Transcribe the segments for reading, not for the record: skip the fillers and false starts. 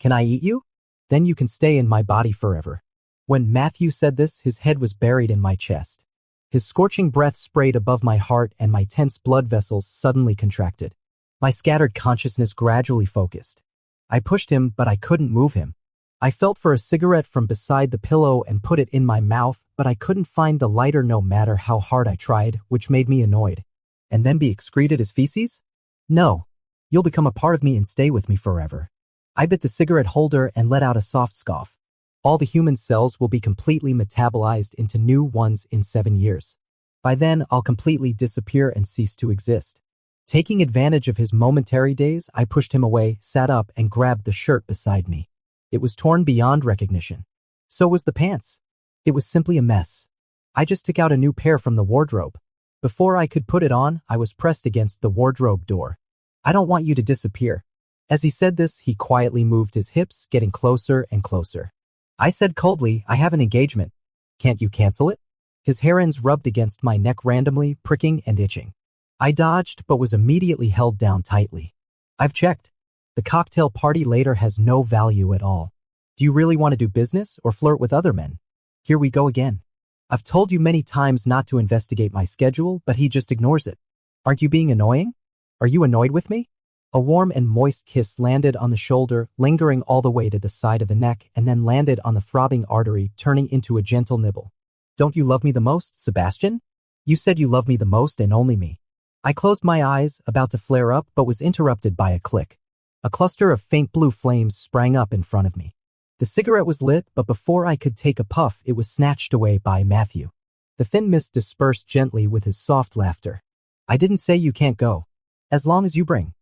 Can I eat you? Then you can stay in my body forever. When Matthew said this, his head was buried in my chest. His scorching breath sprayed above my heart and my tense blood vessels suddenly contracted. My scattered consciousness gradually focused. I pushed him, but I couldn't move him. I felt for a cigarette from beside the pillow and put it in my mouth, but I couldn't find the lighter no matter how hard I tried, which made me annoyed. And then be excreted as feces? No. You'll become a part of me and stay with me forever. I bit the cigarette holder and let out a soft scoff. All the human cells will be completely metabolized into new ones in 7 years. By then, I'll completely disappear and cease to exist. Taking advantage of his momentary daze, I pushed him away, sat up, and grabbed the shirt beside me. It was torn beyond recognition. So was the pants. It was simply a mess. I just took out a new pair from the wardrobe. Before I could put it on, I was pressed against the wardrobe door. I don't want you to disappear. As he said this, he quietly moved his hips, getting closer and closer. I said coldly, I have an engagement. Can't you cancel it? His hair ends rubbed against my neck randomly, pricking and itching. I dodged, but was immediately held down tightly. I've checked. The cocktail party later has no value at all. Do you really want to do business or flirt with other men? Here we go again. I've told you many times not to investigate my schedule, but he just ignores it. Aren't you being annoying? Are you annoyed with me? A warm and moist kiss landed on the shoulder, lingering all the way to the side of the neck, and then landed on the throbbing artery, turning into a gentle nibble. Don't you love me the most, Sebastian? You said you love me the most and only me. I closed my eyes, about to flare up, but was interrupted by a click. A cluster of faint blue flames sprang up in front of me. The cigarette was lit, but before I could take a puff, it was snatched away by Matthew. The thin mist dispersed gently with his soft laughter. I didn't say you can't go. As long as you bring.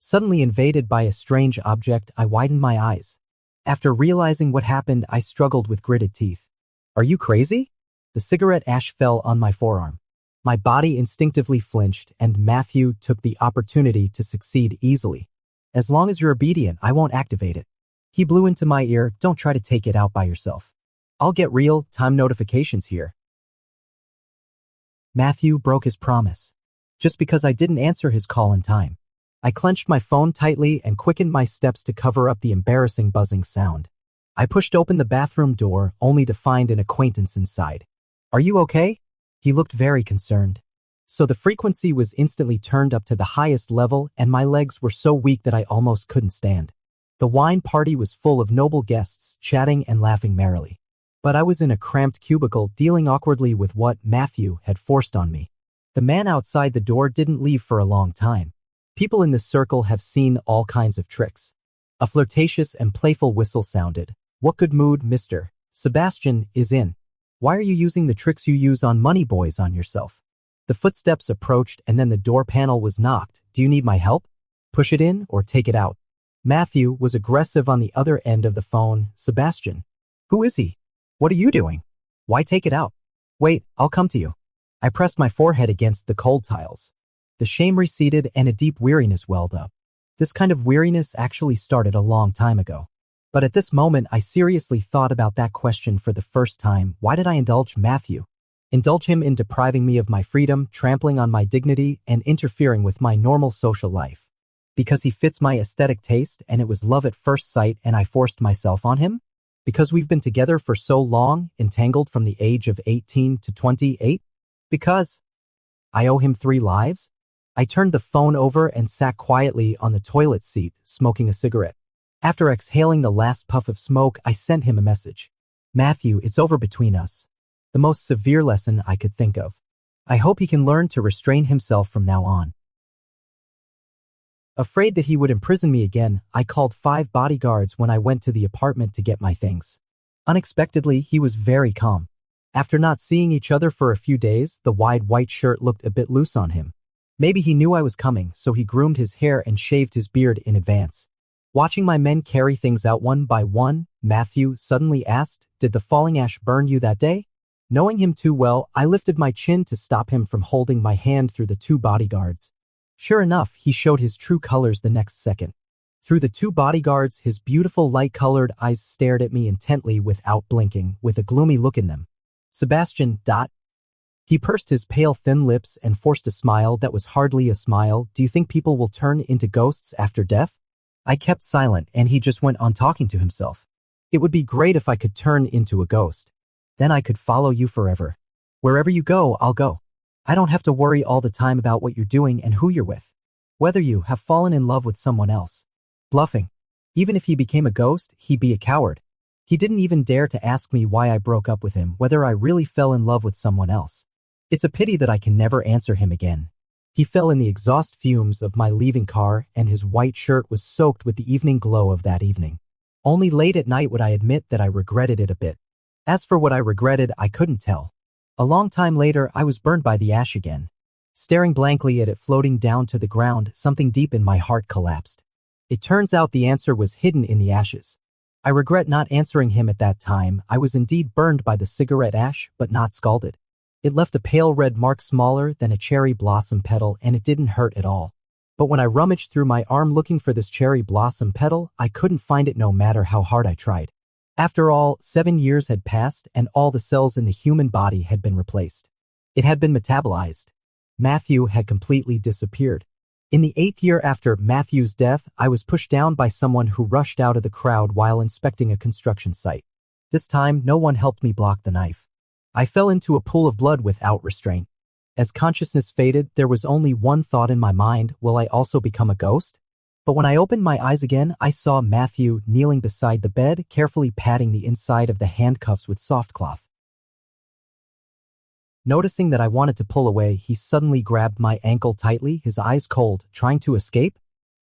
Suddenly invaded by a strange object, I widened my eyes. After realizing what happened, I struggled with gritted teeth. Are you crazy? The cigarette ash fell on my forearm. My body instinctively flinched, and Matthew took the opportunity to succeed easily. As long as you're obedient, I won't activate it. He blew into my ear, don't try to take it out by yourself. I'll get real-time notifications here. Matthew broke his promise. Just because I didn't answer his call in time. I clenched my phone tightly and quickened my steps to cover up the embarrassing buzzing sound. I pushed open the bathroom door, only to find an acquaintance inside. Are you okay? He looked very concerned. So the frequency was instantly turned up to the highest level, and my legs were so weak that I almost couldn't stand. The wine party was full of noble guests, chatting and laughing merrily. But I was in a cramped cubicle, dealing awkwardly with what Matthew had forced on me. The man outside the door didn't leave for a long time. People in this circle have seen all kinds of tricks. A flirtatious and playful whistle sounded. What good mood, Mr. Sebastian, is in? Why are you using the tricks you use on money boys on yourself? The footsteps approached and then the door panel was knocked. Do you need my help? Push it in or take it out. Matthew was aggressive on the other end of the phone. Sebastian. Who is he? What are you doing? Why take it out? Wait, I'll come to you. I pressed my forehead against the cold tiles. The shame receded and a deep weariness welled up. This kind of weariness actually started a long time ago. But at this moment, I seriously thought about that question for the first time. Why did I indulge Matthew? Indulge him in depriving me of my freedom, trampling on my dignity, and interfering with my normal social life. Because he fits my aesthetic taste and it was love at first sight and I forced myself on him? Because we've been together for so long, entangled from the age of 18 to 28? Because I owe him 3 lives? I turned the phone over and sat quietly on the toilet seat, smoking a cigarette. After exhaling the last puff of smoke, I sent him a message. Matthew, it's over between us. The most severe lesson I could think of. I hope he can learn to restrain himself from now on. Afraid that he would imprison me again, I called 5 bodyguards when I went to the apartment to get my things. Unexpectedly, he was very calm. After not seeing each other for a few days, the wide white shirt looked a bit loose on him. Maybe he knew I was coming, so he groomed his hair and shaved his beard in advance. Watching my men carry things out one by one, Matthew suddenly asked, "Did the falling ash burn you that day?" Knowing him too well, I lifted my chin to stop him from holding my hand through the 2 bodyguards. Sure enough, he showed his true colors the next second. Through the 2 bodyguards, his beautiful light-colored eyes stared at me intently without blinking, with a gloomy look in them. Sebastian, He pursed his pale thin lips and forced a smile that was hardly a smile. Do you think people will turn into ghosts after death? I kept silent and he just went on talking to himself. It would be great if I could turn into a ghost. Then I could follow you forever. Wherever you go, I'll go. I don't have to worry all the time about what you're doing and who you're with. Whether you have fallen in love with someone else. Bluffing. Even if he became a ghost, he'd be a coward. He didn't even dare to ask me why I broke up with him, whether I really fell in love with someone else. It's a pity that I can never answer him again. He fell in the exhaust fumes of my leaving car, and his white shirt was soaked with the evening glow of that evening. Only late at night would I admit that I regretted it a bit. As for what I regretted, I couldn't tell. A long time later, I was burned by the ash again. Staring blankly at it floating down to the ground, something deep in my heart collapsed. It turns out the answer was hidden in the ashes. I regret not answering him at that time. I was indeed burned by the cigarette ash, but not scalded. It left a pale red mark smaller than a cherry blossom petal, and it didn't hurt at all. But when I rummaged through my arm looking for this cherry blossom petal, I couldn't find it no matter how hard I tried. After all, 7 years had passed and all the cells in the human body had been replaced. It had been metabolized. Matthew had completely disappeared. In the 8th year after Matthew's death, I was pushed down by someone who rushed out of the crowd while inspecting a construction site. This time, no one helped me block the knife. I fell into a pool of blood without restraint. As consciousness faded, there was only one thought in my mind: will I also become a ghost? But when I opened my eyes again, I saw Matthew kneeling beside the bed, carefully patting the inside of the handcuffs with soft cloth. Noticing that I wanted to pull away, he suddenly grabbed my ankle tightly, his eyes cold, trying to escape.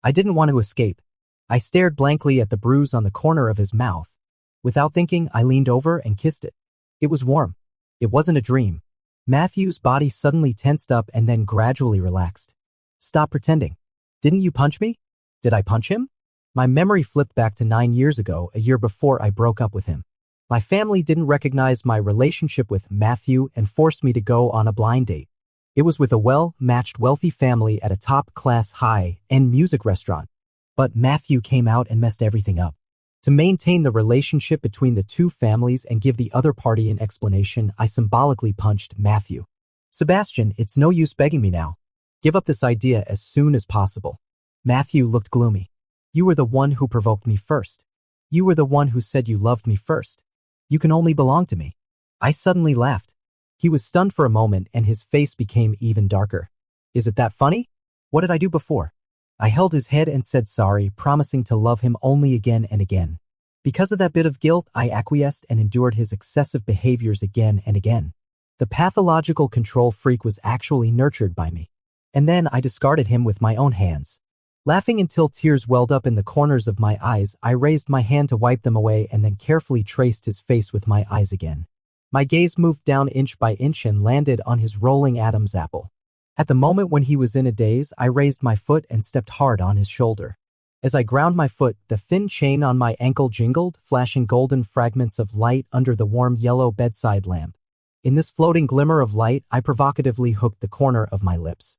I didn't want to escape. I stared blankly at the bruise on the corner of his mouth. Without thinking, I leaned over and kissed it. It was warm. It wasn't a dream. Matthew's body suddenly tensed up and then gradually relaxed. Stop pretending. Didn't you punch me? Did I punch him? My memory flipped back to 9 years ago, a year before I broke up with him. My family didn't recognize my relationship with Matthew and forced me to go on a blind date. It was with a well-matched wealthy family at a top-class high-end music restaurant. But Matthew came out and messed everything up. To maintain the relationship between the two families and give the other party an explanation, I symbolically punched Matthew. Sebastian, it's no use begging me now. Give up this idea as soon as possible. Matthew looked gloomy. You were the one who provoked me first. You were the one who said you loved me first. You can only belong to me. I suddenly laughed. He was stunned for a moment and his face became even darker. Is it that funny? What did I do before? I held his head and said sorry, promising to love him only again and again. Because of that bit of guilt, I acquiesced and endured his excessive behaviors again and again. The pathological control freak was actually nurtured by me. And then I discarded him with my own hands. Laughing until tears welled up in the corners of my eyes, I raised my hand to wipe them away and then carefully traced his face with my eyes again. My gaze moved down inch by inch and landed on his rolling Adam's apple. At the moment when he was in a daze, I raised my foot and stepped hard on his shoulder. As I ground my foot, the thin chain on my ankle jingled, flashing golden fragments of light under the warm yellow bedside lamp. In this floating glimmer of light, I provocatively hooked the corner of my lips.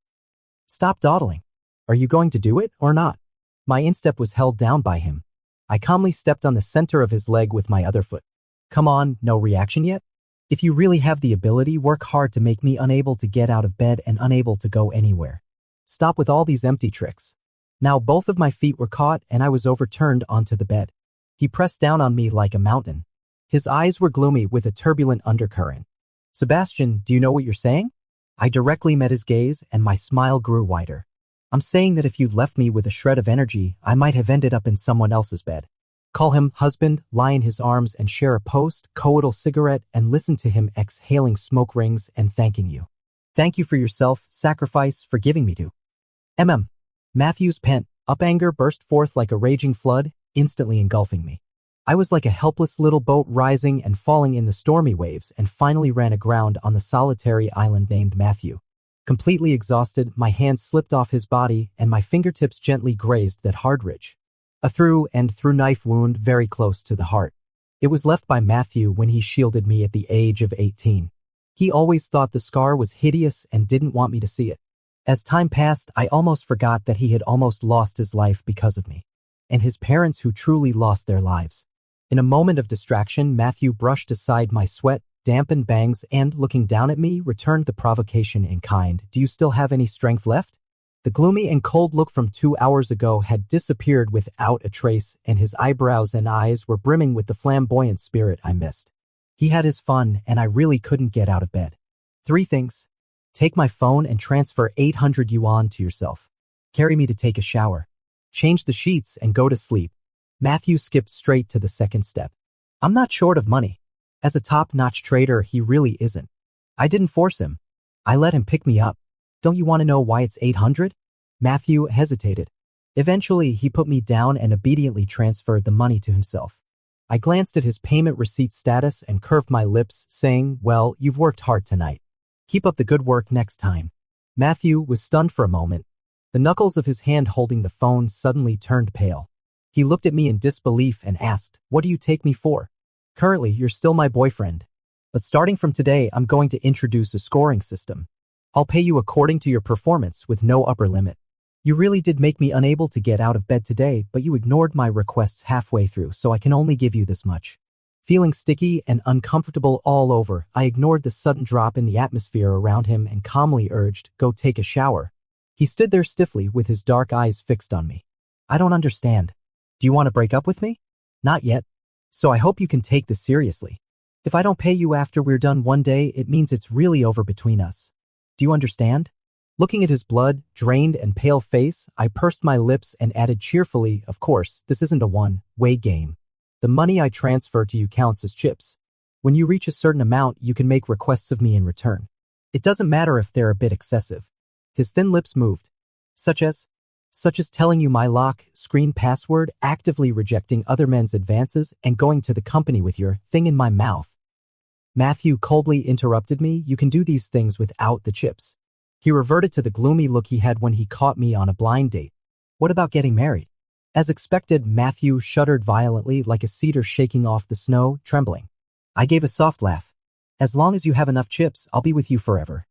Stop dawdling. Are you going to do it or not? My instep was held down by him. I calmly stepped on the center of his leg with my other foot. Come on, no reaction yet? If you really have the ability, work hard to make me unable to get out of bed and unable to go anywhere. Stop with all these empty tricks. Now both of my feet were caught and I was overturned onto the bed. He pressed down on me like a mountain. His eyes were gloomy with a turbulent undercurrent. Sebastian, do you know what you're saying? I directly met his gaze and my smile grew wider. I'm saying that if you'd left me with a shred of energy, I might have ended up in someone else's bed. Call him husband, lie in his arms and share a post-coital cigarette and listen to him exhaling smoke rings and thanking you. Thank you for your self-sacrifice, for giving me to. Matthew's pent-up anger burst forth like a raging flood, instantly engulfing me. I was like a helpless little boat rising and falling in the stormy waves and finally ran aground on the solitary island named Matthew. Completely exhausted, my hands slipped off his body and my fingertips gently grazed that hard ridge. A through-and-through knife wound very close to the heart. It was left by Matthew when he shielded me at the age of 18. He always thought the scar was hideous and didn't want me to see it. As time passed, I almost forgot that he had almost lost his life because of me. And his parents who truly lost their lives. In a moment of distraction, Matthew brushed aside my sweat, dampened bangs and, looking down at me, returned the provocation in kind. Do you still have any strength left? The gloomy and cold look from 2 hours ago had disappeared without a trace, and his eyebrows and eyes were brimming with the flamboyant spirit I missed. He had his fun, and I really couldn't get out of bed. 3 things. Take my phone and transfer 800 yuan to yourself. Carry me to take a shower. Change the sheets and go to sleep. Matthew skipped straight to the second step. I'm not short of money. As a top-notch trader, he really isn't. I didn't force him. I let him pick me up. Don't you want to know why it's 800? Matthew hesitated. Eventually, he put me down and obediently transferred the money to himself. I glanced at his payment receipt status and curved my lips, saying, well, you've worked hard tonight. Keep up the good work next time. Matthew was stunned for a moment. The knuckles of his hand holding the phone suddenly turned pale. He looked at me in disbelief and asked, what do you take me for? Currently, you're still my boyfriend. But starting from today, I'm going to introduce a scoring system. I'll pay you according to your performance with no upper limit. You really did make me unable to get out of bed today, but you ignored my requests halfway through, so I can only give you this much. Feeling sticky and uncomfortable all over, I ignored the sudden drop in the atmosphere around him and calmly urged, go take a shower. He stood there stiffly with his dark eyes fixed on me. I don't understand. Do you want to break up with me? Not yet. So I hope you can take this seriously. If I don't pay you after we're done one day, it means it's really over between us. Do you understand? Looking at his blood-drained and pale face, I pursed my lips and added cheerfully, of course, this isn't a one-way game. The money I transfer to you counts as chips. When you reach a certain amount, you can make requests of me in return. It doesn't matter if they're a bit excessive. His thin lips moved. Such as telling you my lock screen password, actively rejecting other men's advances, and going to the company with your thing in my mouth. Matthew coldly interrupted me, you can do these things without the chips. He reverted to the gloomy look he had when he caught me on a blind date. What about getting married? As expected, Matthew shuddered violently like a cedar shaking off the snow, trembling. I gave a soft laugh. As long as you have enough chips, I'll be with you forever.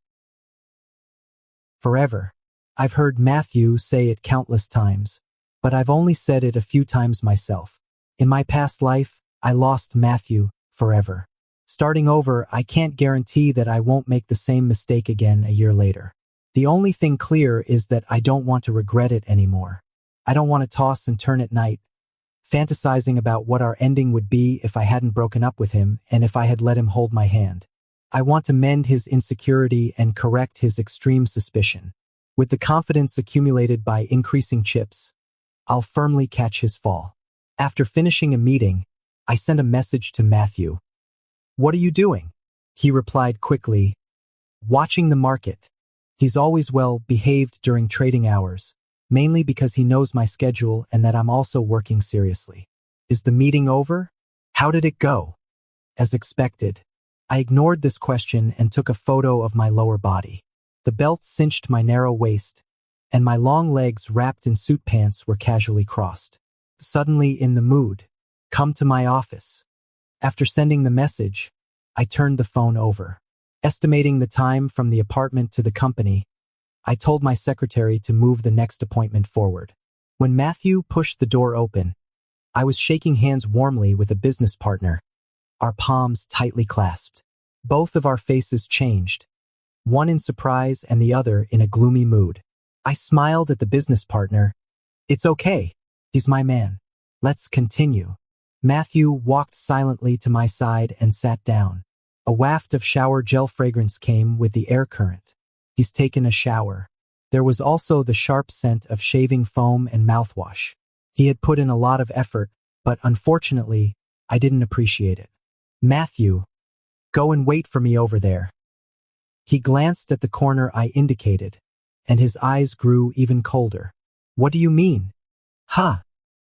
Forever. I've heard Matthew say it countless times, but I've only said it a few times myself. In my past life, I lost Matthew forever. Starting over, I can't guarantee that I won't make the same mistake again a year later. The only thing clear is that I don't want to regret it anymore. I don't want to toss and turn at night, fantasizing about what our ending would be if I hadn't broken up with him and if I had let him hold my hand. I want to mend his insecurity and correct his extreme suspicion. With the confidence accumulated by increasing chips, I'll firmly catch his fall. After finishing a meeting, I sent a message to Matthew. What are you doing? He replied quickly, watching the market. He's always well behaved during trading hours, mainly because he knows my schedule and that I'm also working seriously. Is the meeting over? How did it go? As expected, I ignored this question and took a photo of my lower body. The belt cinched my narrow waist, and my long legs wrapped in suit pants were casually crossed. Suddenly in the mood. Come to my office. After sending the message, I turned the phone over. Estimating the time from the apartment to the company, I told my secretary to move the next appointment forward. When Matthew pushed the door open, I was shaking hands warmly with a business partner, our palms tightly clasped. Both of our faces changed, one in surprise and the other in a gloomy mood. I smiled at the business partner. It's okay. He's my man. Let's continue. Matthew walked silently to my side and sat down. A waft of shower gel fragrance came with the air current. He's taken a shower. There was also the sharp scent of shaving foam and mouthwash. He had put in a lot of effort, but unfortunately, I didn't appreciate it. Matthew, go and wait for me over there. He glanced at the corner I indicated, and his eyes grew even colder. What do you mean? Huh.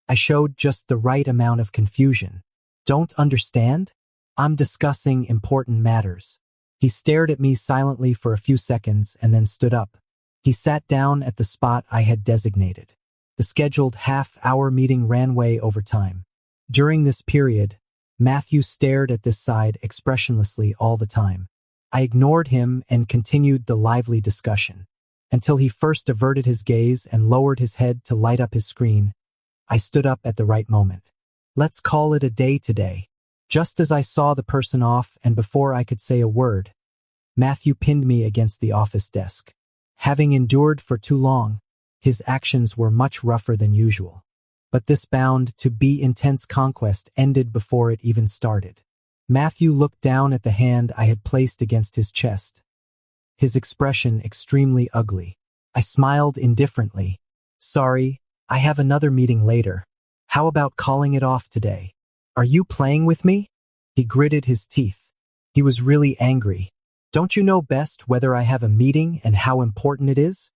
I showed just the right amount of confusion. Don't understand? I'm discussing important matters. He stared at me silently for a few seconds and then stood up. He sat down at the spot I had designated. The scheduled half-hour meeting ran way over time. During this period, Matthew stared at this side expressionlessly all the time. I ignored him and continued the lively discussion. Until he first averted his gaze and lowered his head to light up his screen, I stood up at the right moment. Let's call it a day today. Just as I saw the person off and before I could say a word, Matthew pinned me against the office desk. Having endured for too long, His actions were much rougher than usual. But this bound-to-be intense conquest ended before it even started. Matthew looked down at the hand I had placed against his chest. His expression extremely ugly. I smiled indifferently. Sorry, I have another meeting later. How about calling it off today? Are you playing with me? He gritted his teeth. He was really angry. Don't you know best whether I have a meeting and how important it is?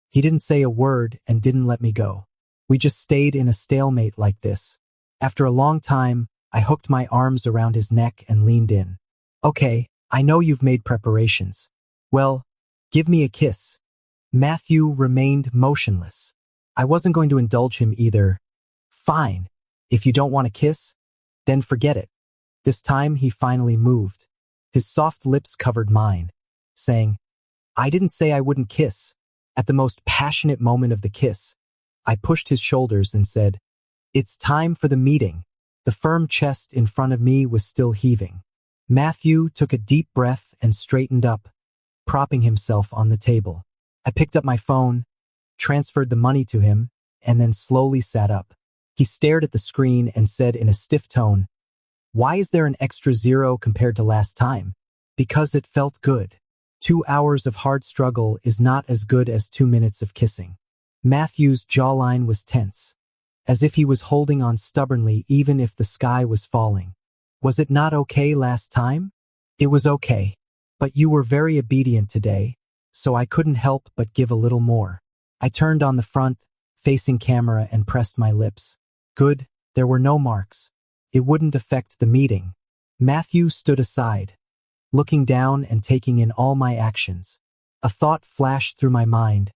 He didn't say a word and didn't let me go. We just stayed in a stalemate like this. After a long time, I hooked my arms around his neck and leaned in. Okay, I know you've made preparations. Well, give me a kiss. Matthew remained motionless. I wasn't going to indulge him either. Fine. If you don't want a kiss, then forget it. This time he finally moved. His soft lips covered mine, saying, I didn't say I wouldn't kiss. At the most passionate moment of the kiss, I pushed his shoulders and said, It's time for the meeting. The firm chest in front of me was still heaving. Matthew took a deep breath and straightened up, propping himself on the table. I picked up my phone, transferred the money to him, and then slowly sat up. He stared at the screen and said in a stiff tone, Why is there an extra 0 compared to last time? Because it felt good. 2 hours of hard struggle is not as good as 2 minutes of kissing. Matthew's jawline was tense, as if he was holding on stubbornly even if the sky was falling. Was it not okay last time? It was okay. But you were very obedient today, so I couldn't help but give a little more. I turned on the front, facing camera and pressed my lips. Good, there were no marks. It wouldn't affect the meeting. Matthew stood aside, looking down and taking in all my actions. A thought flashed through my mind,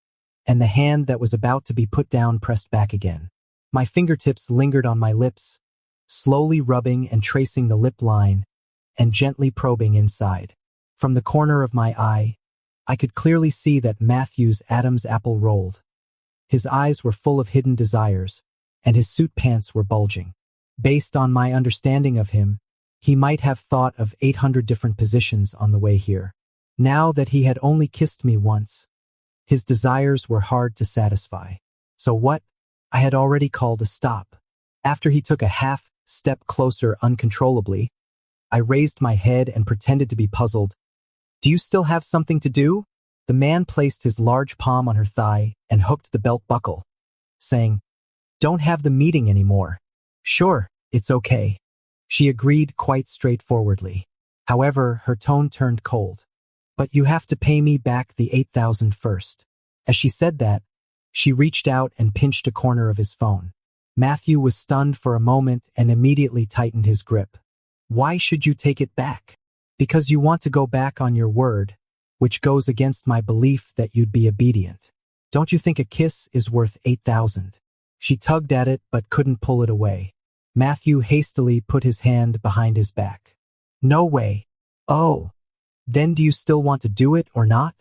and the hand that was about to be put down pressed back again. My fingertips lingered on my lips, slowly rubbing and tracing the lip line, and gently probing inside. From the corner of my eye, I could clearly see that Matthew's Adam's apple rolled. His eyes were full of hidden desires, and his suit pants were bulging. Based on my understanding of him, he might have thought of 800 different positions on the way here. Now that he had only kissed me once, his desires were hard to satisfy. So what? I had already called a stop. After he took a half-step closer uncontrollably, I raised my head and pretended to be puzzled. Do you still have something to do? The man placed his large palm on her thigh and hooked the belt buckle, saying, Don't have the meeting anymore. Sure, it's okay. She agreed quite straightforwardly. However, her tone turned cold. But you have to pay me back the $8,000 first. As she said that, she reached out and pinched a corner of his phone. Matthew was stunned for a moment and immediately tightened his grip. Why should you take it back? Because you want to go back on your word, which goes against my belief that you'd be obedient. Don't you think a kiss is worth $8,000? She tugged at it but couldn't pull it away. Matthew hastily put his hand behind his back. No way. Oh. Then do you still want to do it or not?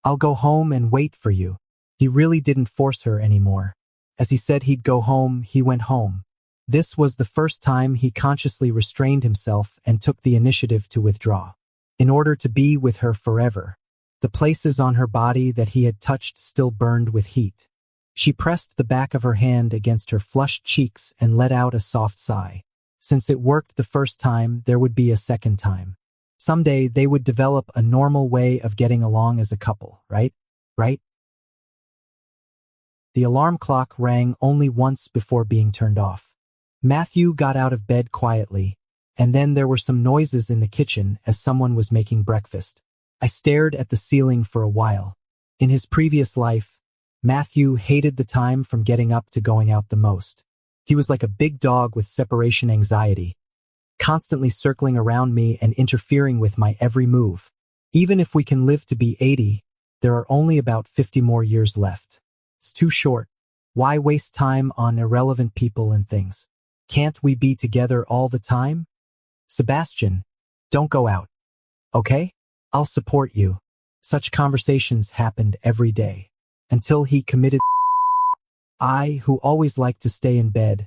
I'll go home and wait for you. He really didn't force her anymore. As he said he'd go home, he went home. This was the first time he consciously restrained himself and took the initiative to withdraw. In order to be with her forever. The places on her body that he had touched still burned with heat. She pressed the back of her hand against her flushed cheeks and let out a soft sigh. Since it worked the first time, there would be a second time. Someday they would develop a normal way of getting along as a couple, right? Right? The alarm clock rang only once before being turned off. Matthew got out of bed quietly, and then there were some noises in the kitchen as someone was making breakfast. I stared at the ceiling for a while. In his previous life, Matthew hated the time from getting up to going out the most. He was like a big dog with separation anxiety, constantly circling around me and interfering with my every move. Even if we can live to be 80, there are only about 50 more years left. It's too short. Why waste time on irrelevant people and things? Can't we be together all the time? Sebastian, don't go out. Okay? I'll support you. Such conversations happened every day. Until he committed. I, who always liked to stay in bed,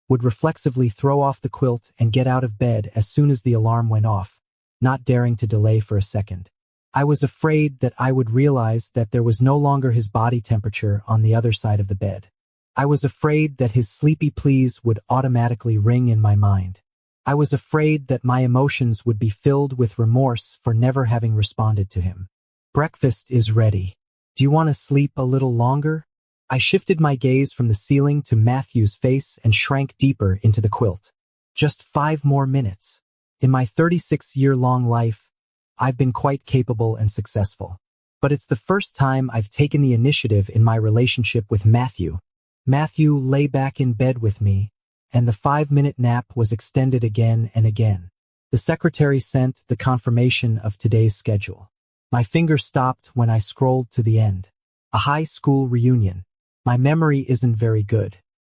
would reflexively throw off the quilt and get out of bed as soon as the alarm went off, not daring to delay for a second. I was afraid that I would realize that there was no longer his body temperature on the other side of the bed. I was afraid that his sleepy pleas would automatically ring in my mind. I was afraid that my emotions would be filled with remorse for never having responded to him. Breakfast is ready. Do you want to sleep a little longer? I shifted my gaze from the ceiling to Matthew's face and shrank deeper into the quilt. Just 5 more minutes. In my 36-year-long life, I've been quite capable and successful. But it's the first time I've taken the initiative in my relationship with Matthew. Matthew lay back in bed with me, and the 5-minute nap was extended again and again. The secretary sent the confirmation of today's schedule. My finger stopped when I scrolled to the end. A high school reunion. My memory isn't very good.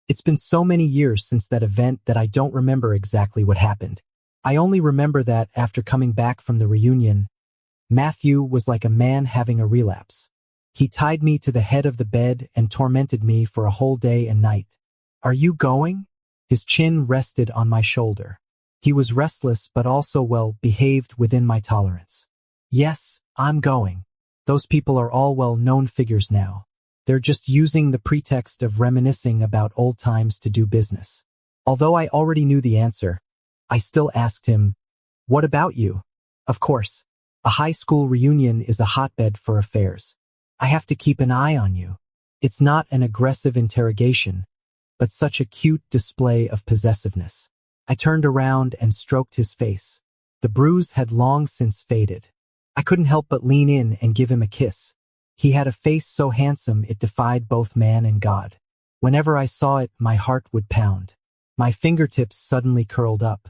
It's been so many years since that event that I don't remember exactly what happened. I only remember that after coming back from the reunion, Matthew was like a man having a relapse. He tied me to the head of the bed and tormented me for a whole day and night. Are you going? His chin rested on my shoulder. He was restless but also well-behaved within my tolerance. Yes, I'm going. Those people are all well-known figures now. They're just using the pretext of reminiscing about old times to do business. Although I already knew the answer, I still asked him, "What about you?" Of course, a high school reunion is a hotbed for affairs. I have to keep an eye on you. It's not an aggressive interrogation, but such a cute display of possessiveness. I turned around and stroked his face. The bruise had long since faded. I couldn't help but lean in and give him a kiss. He had a face so handsome it defied both man and God. Whenever I saw it, my heart would pound. My fingertips suddenly curled up.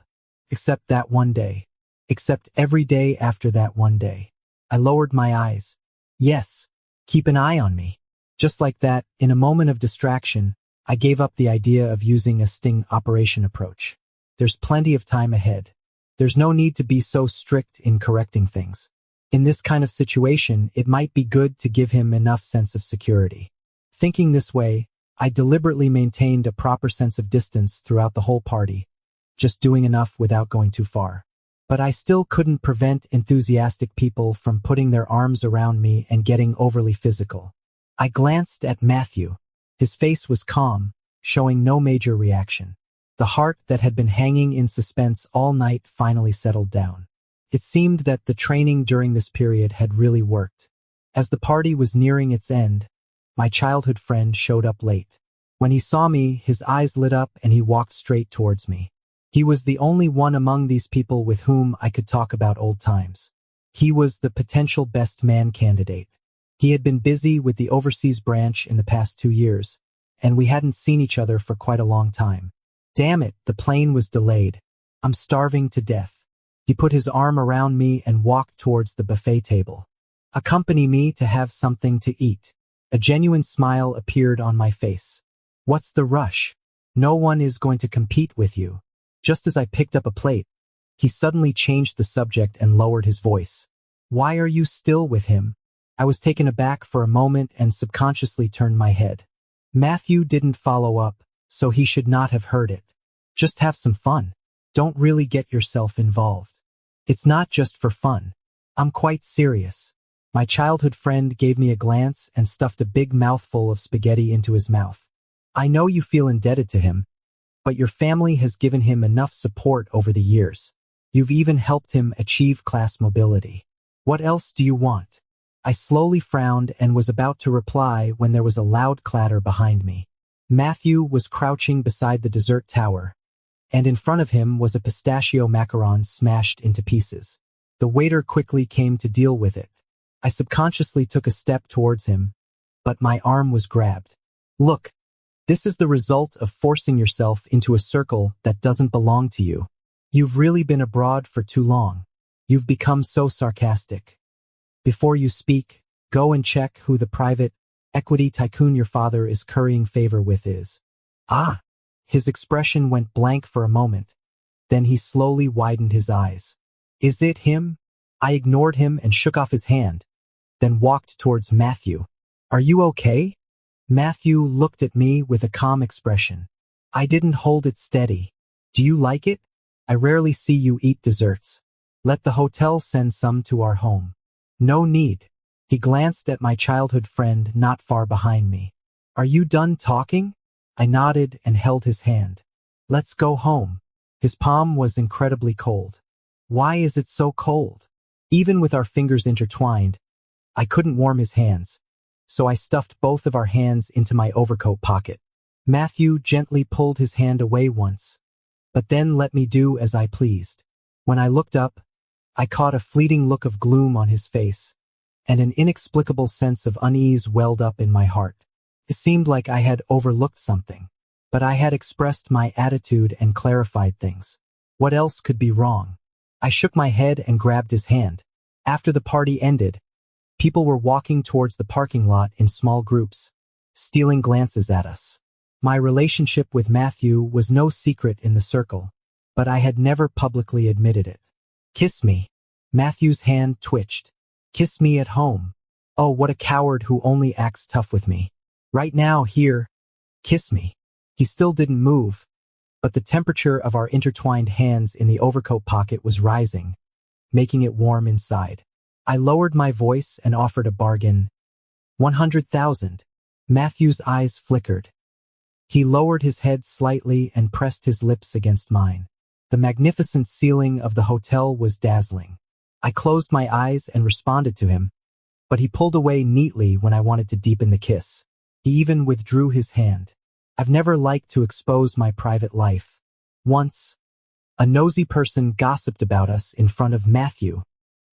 Except that one day. Except every day after that one day. I lowered my eyes. Yes, keep an eye on me. Just like that, in a moment of distraction, I gave up the idea of using a sting operation approach. There's plenty of time ahead. There's no need to be so strict in correcting things. In this kind of situation, it might be good to give him enough sense of security. Thinking this way, I deliberately maintained a proper sense of distance throughout the whole party, just doing enough without going too far. But I still couldn't prevent enthusiastic people from putting their arms around me and getting overly physical. I glanced at Matthew. His face was calm, showing no major reaction. The heart that had been hanging in suspense all night finally settled down. It seemed that the training during this period had really worked. As the party was nearing its end, my childhood friend showed up late. When he saw me, his eyes lit up and he walked straight towards me. He was the only one among these people with whom I could talk about old times. He was the potential best man candidate. He had been busy with the overseas branch in the past 2 years, and we hadn't seen each other for quite a long time. Damn it, the plane was delayed. I'm starving to death. He put his arm around me and walked towards the buffet table. Accompany me to have something to eat. A genuine smile appeared on my face. What's the rush? No one is going to compete with you. Just as I picked up a plate, he suddenly changed the subject and lowered his voice. Why are you still with him? I was taken aback for a moment and subconsciously turned my head. Matthew didn't follow up, so he should not have heard it. Just have some fun. Don't really get yourself involved. It's not just for fun. I'm quite serious. My childhood friend gave me a glance and stuffed a big mouthful of spaghetti into his mouth. I know you feel indebted to him, but your family has given him enough support over the years. You've even helped him achieve class mobility. What else do you want? I slowly frowned and was about to reply when there was a loud clatter behind me. Matthew was crouching beside the dessert tower, and in front of him was a pistachio macaron smashed into pieces. The waiter quickly came to deal with it. I subconsciously took a step towards him, but my arm was grabbed. Look, this is the result of forcing yourself into a circle that doesn't belong to you. You've really been abroad for too long. You've become so sarcastic. Before you speak, go and check who the private equity tycoon your father is currying favor with is. Ah! His expression went blank for a moment. Then he slowly widened his eyes. Is it him? I ignored him and shook off his hand, then walked towards Matthew. Are you okay? Matthew looked at me with a calm expression. I didn't hold it steady. Do you like it? I rarely see you eat desserts. Let the hotel send some to our home. No need. He glanced at my childhood friend not far behind me. Are you done talking? I nodded and held his hand. Let's go home. His palm was incredibly cold. Why is it so cold? Even with our fingers intertwined, I couldn't warm his hands, so I stuffed both of our hands into my overcoat pocket. Matthew gently pulled his hand away once, but then let me do as I pleased. When I looked up, I caught a fleeting look of gloom on his face, and an inexplicable sense of unease welled up in my heart. It seemed like I had overlooked something, but I had expressed my attitude and clarified things. What else could be wrong? I shook my head and grabbed his hand. After the party ended, people were walking towards the parking lot in small groups, stealing glances at us. My relationship with Matthew was no secret in the circle, but I had never publicly admitted it. Kiss me. Matthew's hand twitched. Kiss me at home. Oh, what a coward who only acts tough with me. Right now, here. Kiss me. He still didn't move, but the temperature of our intertwined hands in the overcoat pocket was rising, making it warm inside. I lowered my voice and offered a bargain. 100,000. Matthew's eyes flickered. He lowered his head slightly and pressed his lips against mine. The magnificent ceiling of the hotel was dazzling. I closed my eyes and responded to him, but he pulled away neatly when I wanted to deepen the kiss. He even withdrew his hand. I've never liked to expose my private life. Once, a nosy person gossiped about us in front of Matthew.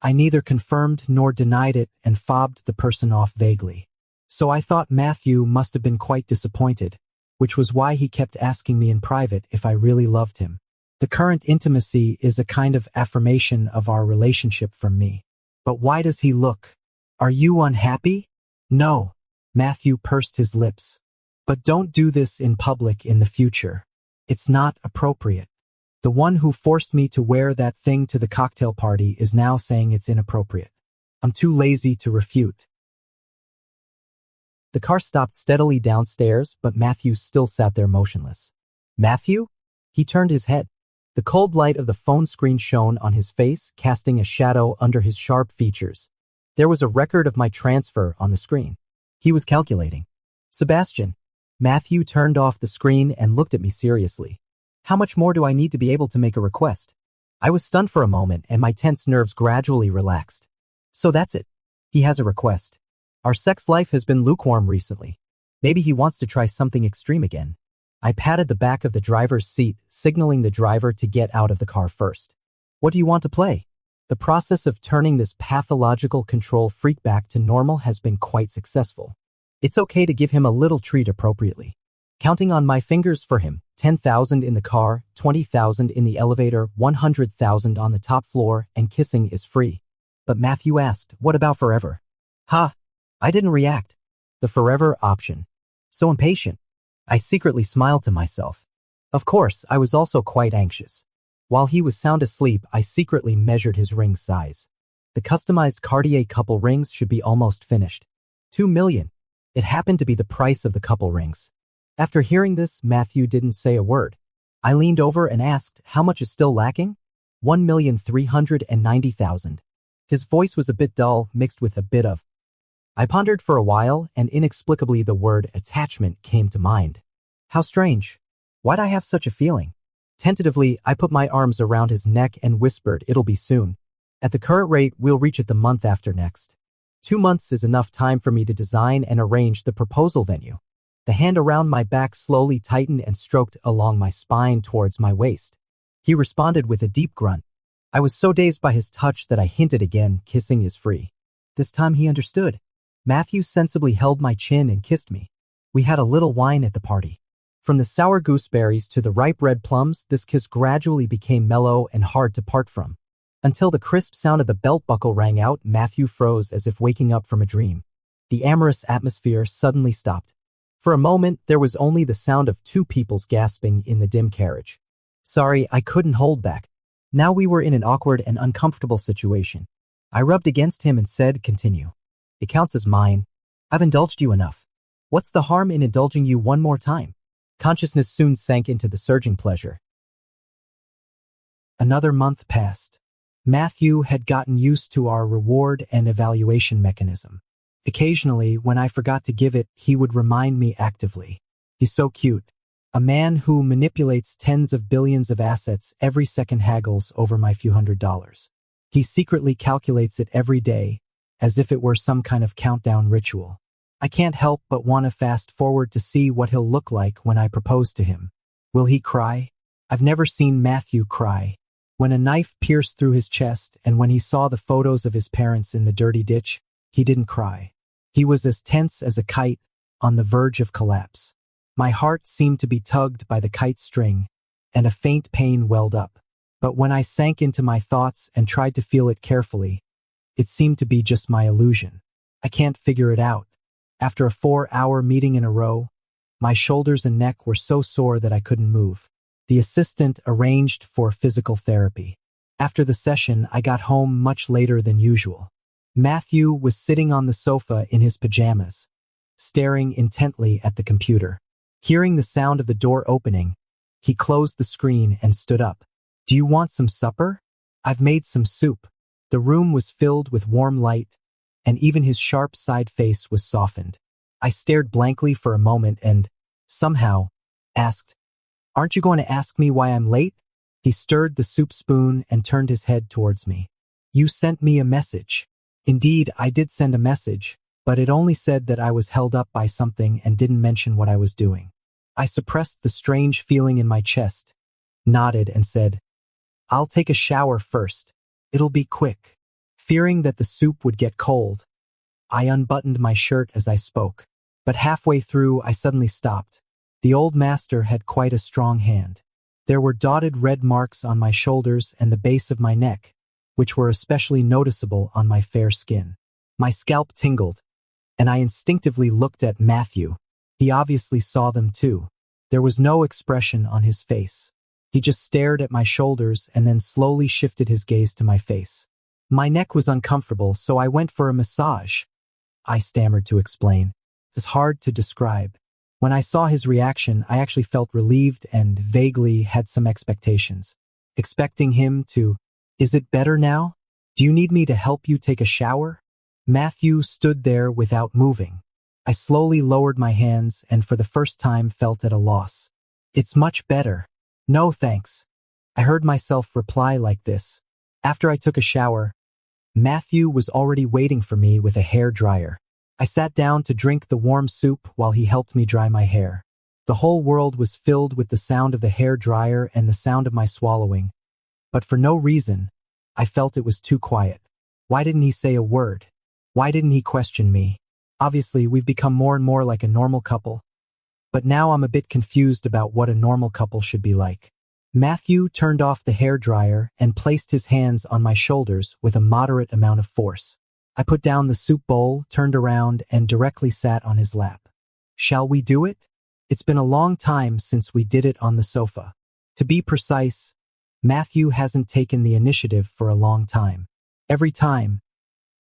I neither confirmed nor denied it and fobbed the person off vaguely. So I thought Matthew must have been quite disappointed, which was why he kept asking me in private if I really loved him. The current intimacy is a kind of affirmation of our relationship from me. But why does he look? Are you unhappy? No. Matthew pursed his lips. But don't do this in public in the future. It's not appropriate. The one who forced me to wear that thing to the cocktail party is now saying it's inappropriate. I'm too lazy to refute. The car stopped steadily downstairs, but Matthew still sat there motionless. Matthew? He turned his head. The cold light of the phone screen shone on his face, casting a shadow under his sharp features. There was a record of my transfer on the screen. He was calculating. Sebastian. Matthew turned off the screen and looked at me seriously. How much more do I need to be able to make a request? I was stunned for a moment and my tense nerves gradually relaxed. So that's it. He has a request. Our sex life has been lukewarm recently. Maybe he wants to try something extreme again. I patted the back of the driver's seat, signaling the driver to get out of the car first. What do you want to play? The process of turning this pathological control freak back to normal has been quite successful. It's okay to give him a little treat appropriately. Counting on my fingers for him, 10,000 in the car, 20,000 in the elevator, 100,000 on the top floor, and kissing is free. But Matthew asked, what about forever? Ha! I didn't react. The forever option. So impatient. I secretly smiled to myself. Of course, I was also quite anxious. While he was sound asleep, I secretly measured his ring size. The customized Cartier couple rings should be almost finished. 2 million. It happened to be the price of the couple rings. After hearing this, Matthew didn't say a word. I leaned over and asked, how much is still lacking? 1,390,000. His voice was a bit dull, mixed with a bit of. I pondered for a while, and inexplicably the word attachment came to mind. How strange. Why'd I have such a feeling? Tentatively, I put my arms around his neck and whispered, it'll be soon. At the current rate, we'll reach it the month after next. 2 months is enough time for me to design and arrange the proposal venue. The hand around my back slowly tightened and stroked along my spine towards my waist. He responded with a deep grunt. I was so dazed by his touch that I hinted again, kissing is free. This time he understood. Matthew sensibly held my chin and kissed me. We had a little wine at the party. From the sour gooseberries to the ripe red plums, this kiss gradually became mellow and hard to part from. Until the crisp sound of the belt buckle rang out, Matthew froze as if waking up from a dream. The amorous atmosphere suddenly stopped. For a moment, there was only the sound of 2 people's gasping in the dim carriage. Sorry, I couldn't hold back. Now we were in an awkward and uncomfortable situation. I rubbed against him and said, continue. It counts as mine. I've indulged you enough. What's the harm in indulging you one more time? Consciousness soon sank into the surging pleasure. Another month passed. Matthew had gotten used to our reward and evaluation mechanism. Occasionally, when I forgot to give it, he would remind me actively. He's so cute. A man who manipulates tens of billions of assets every second haggles over my few $100s. He secretly calculates it every day, as if it were some kind of countdown ritual. I can't help but want to fast forward to see what he'll look like when I propose to him. Will he cry? I've never seen Matthew cry. When a knife pierced through his chest and when he saw the photos of his parents in the dirty ditch, he didn't cry. He was as tense as a kite, on the verge of collapse. My heart seemed to be tugged by the kite string, and a faint pain welled up. But when I sank into my thoughts and tried to feel it carefully, it seemed to be just my illusion. I can't figure it out. After a 4-hour meeting in a row, my shoulders and neck were so sore that I couldn't move. The assistant arranged for physical therapy. After the session, I got home much later than usual. Matthew was sitting on the sofa in his pajamas, staring intently at the computer. Hearing the sound of the door opening, he closed the screen and stood up. "Do you want some supper? I've made some soup." The room was filled with warm light, and even his sharp side face was softened. I stared blankly for a moment and, somehow, asked, "Aren't you going to ask me why I'm late?" He stirred the soup spoon and turned his head towards me. "You sent me a message." Indeed, I did send a message, but it only said that I was held up by something and didn't mention what I was doing. I suppressed the strange feeling in my chest, nodded and said, "I'll take a shower first. It'll be quick." Fearing that the soup would get cold, I unbuttoned my shirt as I spoke. But halfway through, I suddenly stopped. The old master had quite a strong hand. There were dotted red marks on my shoulders and the base of my neck, which were especially noticeable on my fair skin. My scalp tingled, and I instinctively looked at Matthew. He obviously saw them too. There was no expression on his face. He just stared at my shoulders and then slowly shifted his gaze to my face. My neck was uncomfortable, so I went for a massage. I stammered to explain. It's hard to describe. When I saw his reaction, I actually felt relieved and vaguely had some expectations. Expecting him to, "Is it better now? Do you need me to help you take a shower?" Matthew stood there without moving. I slowly lowered my hands and for the first time felt at a loss. "It's much better. No thanks." I heard myself reply like this. After I took a shower, Matthew was already waiting for me with a hair dryer. I sat down to drink the warm soup while he helped me dry my hair. The whole world was filled with the sound of the hair dryer and the sound of my swallowing. But for no reason, I felt it was too quiet. Why didn't he say a word? Why didn't he question me? Obviously, we've become more and more like a normal couple. But now I'm a bit confused about what a normal couple should be like. Matthew turned off the hair dryer and placed his hands on my shoulders with a moderate amount of force. I put down the soup bowl, turned around, and directly sat on his lap. "Shall we do it? It's been a long time since we did it on the sofa." To be precise, Matthew hasn't taken the initiative for a long time. Every time,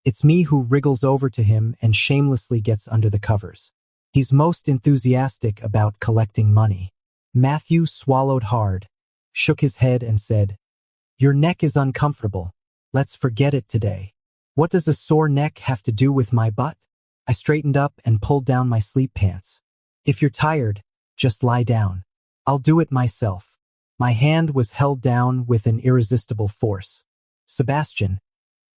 it's me who wriggles over to him and shamelessly gets under the covers. He's most enthusiastic about collecting money. Matthew swallowed hard, shook his head and said, "Your neck is uncomfortable. Let's forget it today." "What does a sore neck have to do with my butt?" I straightened up and pulled down my sleep pants. "If you're tired, just lie down. I'll do it myself." My hand was held down with an irresistible force. "Sebastian,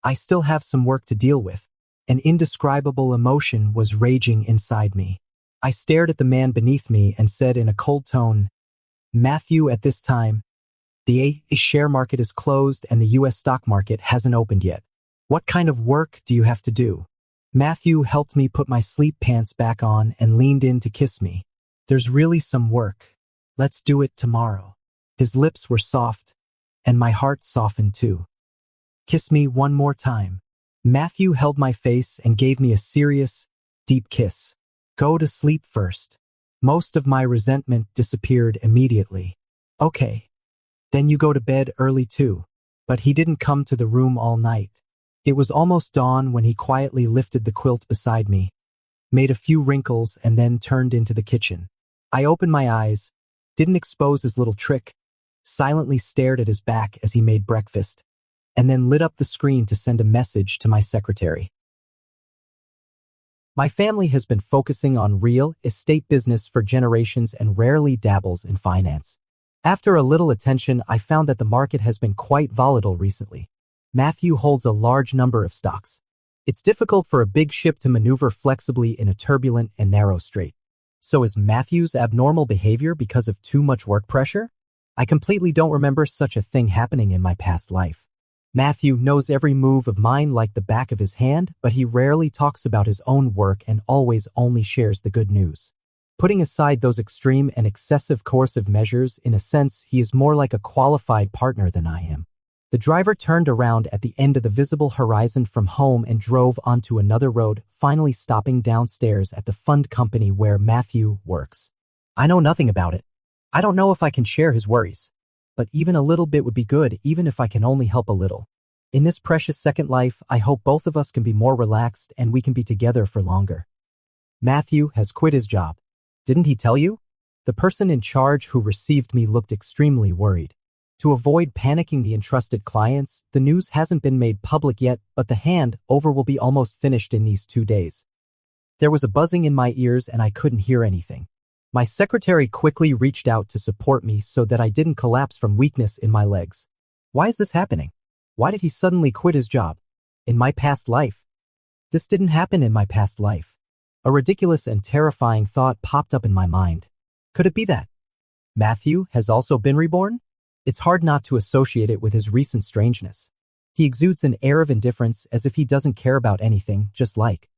I still have some work to deal with." An indescribable emotion was raging inside me. I stared at the man beneath me and said in a cold tone, "Matthew, at this time, the share market is closed and the US stock market hasn't opened yet. What kind of work do you have to do?" Matthew helped me put my sleep pants back on and leaned in to kiss me. "There's really some work. Let's do it tomorrow." His lips were soft, and my heart softened too. "Kiss me one more time." Matthew held my face and gave me a serious, deep kiss. "Go to sleep first." Most of my resentment disappeared immediately. "Okay. Then you go to bed early too." But he didn't come to the room all night. It was almost dawn when he quietly lifted the quilt beside me, made a few wrinkles, and then turned into the kitchen. I opened my eyes, didn't expose his little trick, silently stared at his back as he made breakfast. and then lit up the screen to send a message to my secretary. My family has been focusing on real estate business for generations and rarely dabbles in finance. After a little attention, I found that the market has been quite volatile recently. Matthew holds a large number of stocks. It's difficult for a big ship to maneuver flexibly in a turbulent and narrow strait. So is Matthew's abnormal behavior because of too much work pressure? I completely don't remember such a thing happening in my past life. Matthew knows every move of mine like the back of his hand, but he rarely talks about his own work and always only shares the good news. Putting aside those extreme and excessive coercive measures, in a sense, he is more like a qualified partner than I am. The driver turned around at the end of the visible horizon from home and drove onto another road, finally stopping downstairs at the fund company where Matthew works. I know nothing about it. I don't know if I can share his worries. But even a little bit would be good, even if I can only help a little. In this precious second life, I hope both of us can be more relaxed and we can be together for longer. Matthew has quit his job. Didn't he tell you? The person in charge who received me looked extremely worried. To avoid panicking the entrusted clients, the news hasn't been made public yet, but the handover will be almost finished in these 2 days. There was a buzzing in my ears and I couldn't hear anything. My secretary quickly reached out to support me so that I didn't collapse from weakness in my legs. Why is this happening? Why did he suddenly quit his job? In my past life? This didn't happen in my past life. A ridiculous and terrifying thought popped up in my mind. Could it be that Matthew has also been reborn? It's hard not to associate it with his recent strangeness. He exudes an air of indifference as if he doesn't care about anything, just like.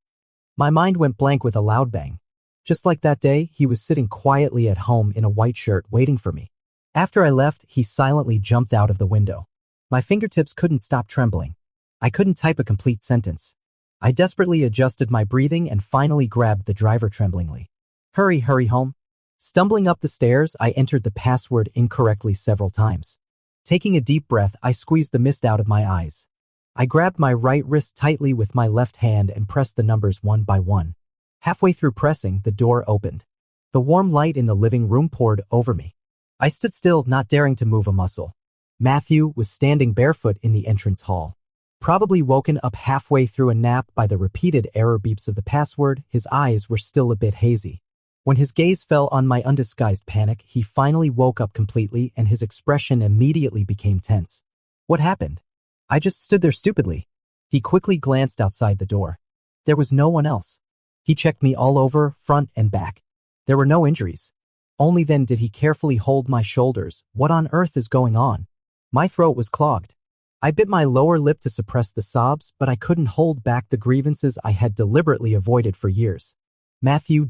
My mind went blank with a loud bang. Just like that day, he was sitting quietly at home in a white shirt waiting for me. After I left, he silently jumped out of the window. My fingertips couldn't stop trembling. I couldn't type a complete sentence. I desperately adjusted my breathing and finally grabbed the driver tremblingly. Hurry home. Stumbling up the stairs, I entered the password incorrectly several times. Taking a deep breath, I squeezed the mist out of my eyes. I grabbed my right wrist tightly with my left hand and pressed the numbers one by one. Halfway through pressing, the door opened. The warm light in the living room poured over me. I stood still, not daring to move a muscle. Matthew was standing barefoot in the entrance hall. Probably woken up halfway through a nap by the repeated error beeps of the password, his eyes were still a bit hazy. When his gaze fell on my undisguised panic, he finally woke up completely and his expression immediately became tense. What happened? I just stood there stupidly. He quickly glanced outside the door. There was no one else. He checked me all over, front and back. There were no injuries. Only then did he carefully hold my shoulders. What on earth is going on? My throat was clogged. I bit my lower lip to suppress the sobs, but I couldn't hold back the grievances I had deliberately avoided for years. Matthew.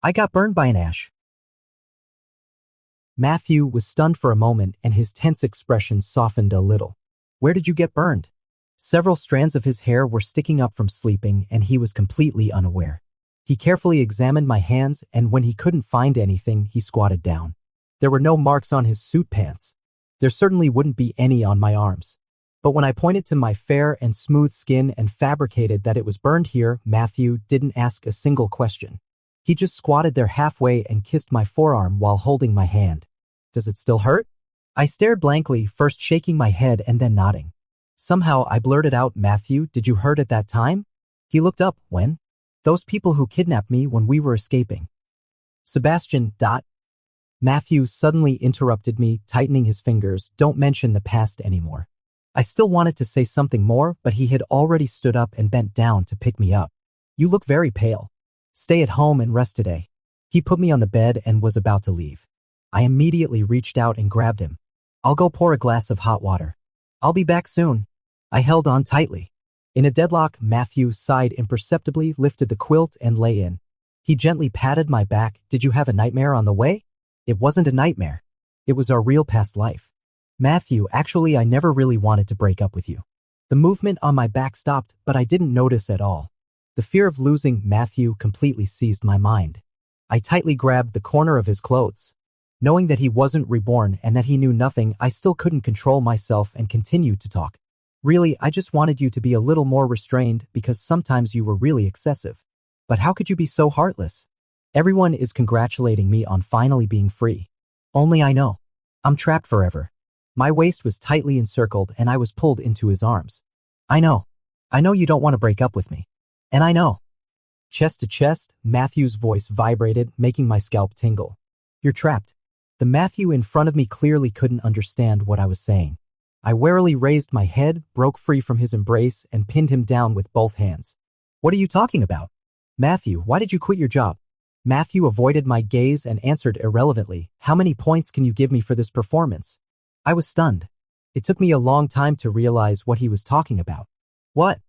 I got burned by an ash. Matthew was stunned for a moment and his tense expression softened a little. Where did you get burned? Several strands of his hair were sticking up from sleeping and he was completely unaware. He carefully examined my hands and when he couldn't find anything, he squatted down. There were no marks on his suit pants. There certainly wouldn't be any on my arms. But when I pointed to my fair and smooth skin and fabricated that it was burned here, Matthew didn't ask a single question. He just squatted there halfway and kissed my forearm while holding my hand. Does it still hurt? I stared blankly, first shaking my head and then nodding. Somehow I blurted out, Matthew, did you hurt at that time? He looked up. When? Those people who kidnapped me when we were escaping. Sebastian. Matthew suddenly interrupted me, tightening his fingers. Don't mention the past anymore. I still wanted to say something more, but he had already stood up and bent down to pick me up. You look very pale. Stay at home and rest today. He put me on the bed and was about to leave. I immediately reached out and grabbed him. I'll go pour a glass of hot water. I'll be back soon. I held on tightly. In a deadlock, Matthew sighed imperceptibly, lifted the quilt and lay in. He gently patted my back. Did you have a nightmare on the way? It wasn't a nightmare. It was our real past life. Matthew, actually I never really wanted to break up with you. The movement on my back stopped, but I didn't notice at all. The fear of losing Matthew completely seized my mind. I tightly grabbed the corner of his clothes. Knowing that he wasn't reborn and that he knew nothing, I still couldn't control myself and continued to talk. Really, I just wanted you to be a little more restrained because sometimes you were really excessive. But how could you be so heartless? Everyone is congratulating me on finally being free. Only I know. I'm trapped forever. My waist was tightly encircled and I was pulled into his arms. I know you don't want to break up with me. And I know. Chest to chest, Matthew's voice vibrated, making my scalp tingle. You're trapped. The Matthew in front of me clearly couldn't understand what I was saying. I warily raised my head, broke free from his embrace, and pinned him down with both hands. What are you talking about? Matthew, why did you quit your job? Matthew avoided my gaze and answered irrelevantly, how many points can you give me for this performance? I was stunned. It took me a long time to realize what he was talking about. What?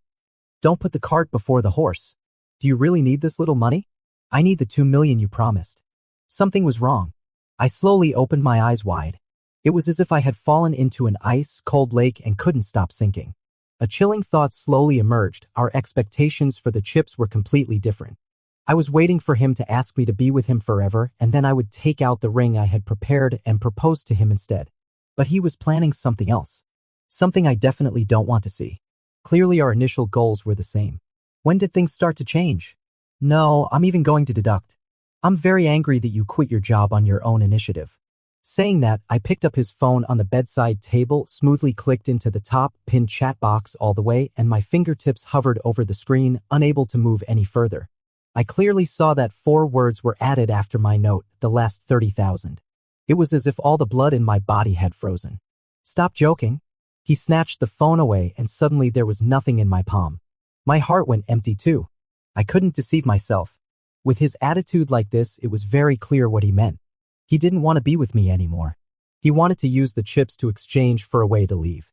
Don't put the cart before the horse. Do you really need this little money? I need the 2 million you promised. Something was wrong. I slowly opened my eyes wide. It was as if I had fallen into an ice-cold lake and couldn't stop sinking. A chilling thought slowly emerged. Our expectations for the chips were completely different. I was waiting for him to ask me to be with him forever, and then I would take out the ring I had prepared and propose to him instead. But he was planning something else. Something I definitely don't want to see. Clearly our initial goals were the same. When did things start to change? No, I'm even going to deduct. I'm very angry that you quit your job on your own initiative. Saying that, I picked up his phone on the bedside table, smoothly clicked into the top, pinned chat box all the way, and my fingertips hovered over the screen, unable to move any further. I clearly saw that 4 words were added after my note, the last 30,000. It was as if all the blood in my body had frozen. Stop joking. He snatched the phone away and suddenly there was nothing in my palm. My heart went empty too. I couldn't deceive myself. With his attitude like this, it was very clear what he meant. He didn't want to be with me anymore. He wanted to use the chips to exchange for a way to leave.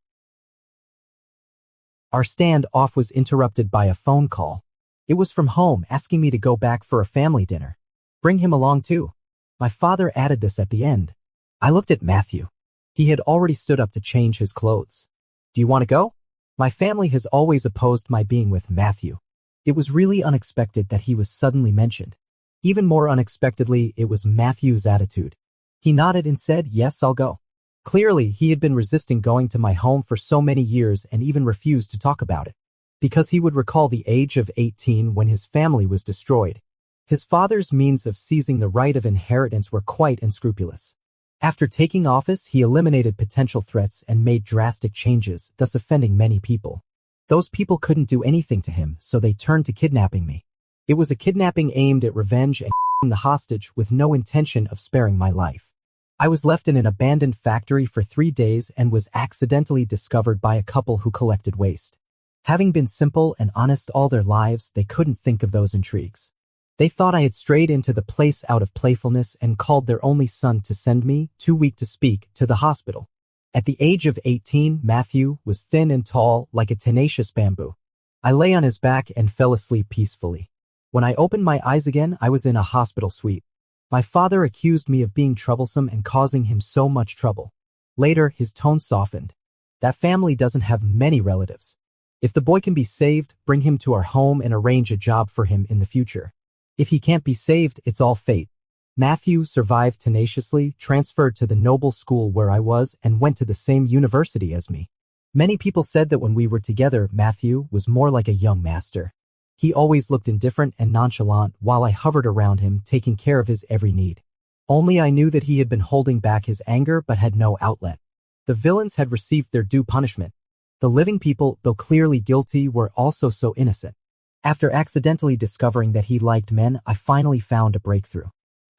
Our standoff was interrupted by a phone call. It was from home, asking me to go back for a family dinner. Bring him along too. My father added this at the end. I looked at Matthew. He had already stood up to change his clothes. Do you want to go? My family has always opposed my being with Matthew. It was really unexpected that he was suddenly mentioned. Even more unexpectedly, it was Matthew's attitude. He nodded and said, yes, I'll go. Clearly, he had been resisting going to my home for so many years and even refused to talk about it. Because he would recall the age of 18 when his family was destroyed. His father's means of seizing the right of inheritance were quite unscrupulous. After taking office, he eliminated potential threats and made drastic changes, thus offending many people. Those people couldn't do anything to him, so they turned to kidnapping me. It was a kidnapping aimed at revenge and the hostage with no intention of sparing my life. I was left in an abandoned factory for 3 days and was accidentally discovered by a couple who collected waste. Having been simple and honest all their lives, they couldn't think of those intrigues. They thought I had strayed into the place out of playfulness and called their only son to send me, too weak to speak, to the hospital. At the age of 18, Matthew was thin and tall, like a tenacious bamboo. I lay on his back and fell asleep peacefully. When I opened my eyes again, I was in a hospital suite. My father accused me of being troublesome and causing him so much trouble. Later, his tone softened. That family doesn't have many relatives. If the boy can be saved, bring him to our home and arrange a job for him in the future. If he can't be saved, it's all fate. Matthew survived tenaciously, transferred to the noble school where I was, and went to the same university as me. Many people said that when we were together, Matthew was more like a young master. He always looked indifferent and nonchalant while I hovered around him, taking care of his every need. Only I knew that he had been holding back his anger but had no outlet. The villains had received their due punishment. The living people, though clearly guilty, were also so innocent. After accidentally discovering that he liked men, I finally found a breakthrough.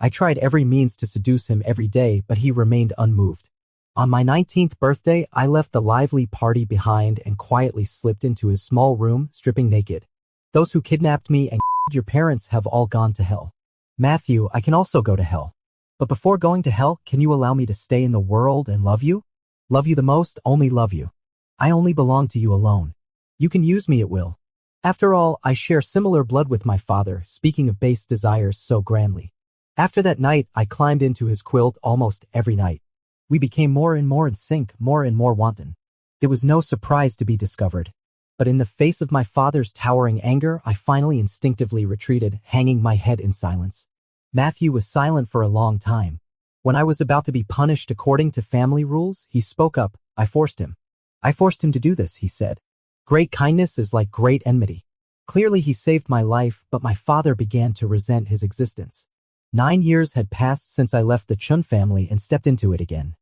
I tried every means to seduce him every day, but he remained unmoved. On my 19th birthday, I left the lively party behind and quietly slipped into his small room, stripping naked. Those who kidnapped me and your parents have all gone to hell. Matthew, I can also go to hell. But before going to hell, can you allow me to stay in the world and love you? Love you the most, only love you. I only belong to you alone. You can use me at will. After all, I share similar blood with my father, speaking of base desires so grandly. After that night, I climbed into his quilt almost every night. We became more and more in sync, more and more wanton. It was no surprise to be discovered. But in the face of my father's towering anger, I finally instinctively retreated, hanging my head in silence. Matthew was silent for a long time. When I was about to be punished according to family rules, he spoke up. I forced him. I forced him to do this, he said. Great kindness is like great enmity. Clearly he saved my life, but my father began to resent his existence. 9 years had passed since I left the Chun family and stepped into it again.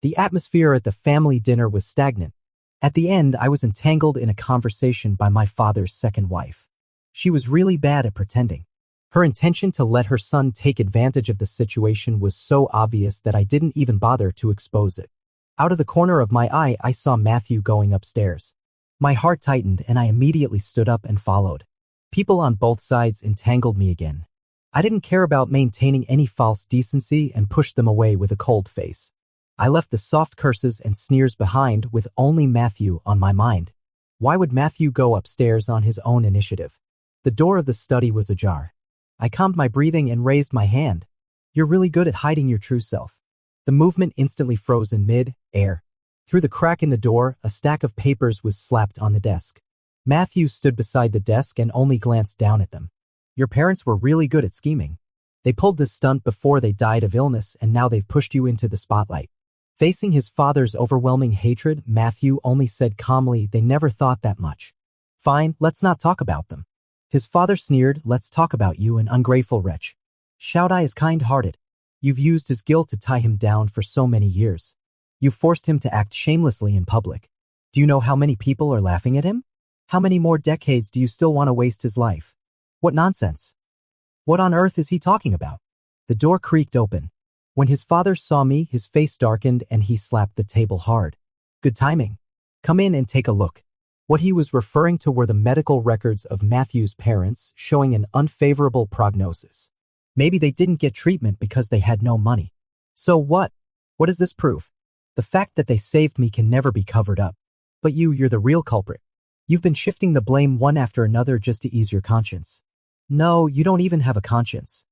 The atmosphere at the family dinner was stagnant. At the end, I was entangled in a conversation by my father's second wife. She was really bad at pretending. Her intention to let her son take advantage of the situation was so obvious that I didn't even bother to expose it. Out of the corner of my eye, I saw Matthew going upstairs. My heart tightened and I immediately stood up and followed. People on both sides entangled me again. I didn't care about maintaining any false decency and pushed them away with a cold face. I left the soft curses and sneers behind with only Matthew on my mind. Why would Matthew go upstairs on his own initiative? The door of the study was ajar. I calmed my breathing and raised my hand. You're really good at hiding your true self. The movement instantly froze in mid-air. Through the crack in the door, a stack of papers was slapped on the desk. Matthew stood beside the desk and only glanced down at them. Your parents were really good at scheming. They pulled this stunt before they died of illness and now they've pushed you into the spotlight. Facing his father's overwhelming hatred, Matthew only said calmly, they never thought that much. Fine, let's not talk about them. His father sneered, let's talk about you, an ungrateful wretch. Yaoi is kind-hearted. You've used his guilt to tie him down for so many years. You forced him to act shamelessly in public. Do you know how many people are laughing at him? How many more decades do you still want to waste his life? What nonsense. What on earth is he talking about? The door creaked open. When his father saw me, his face darkened and he slapped the table hard. Good timing. Come in and take a look. What he was referring to were the medical records of Matthew's parents showing an unfavorable prognosis. Maybe they didn't get treatment because they had no money. So what? What does this prove? The fact that they saved me can never be covered up. But you're the real culprit. You've been shifting the blame one after another just to ease your conscience. No, you don't even have a conscience.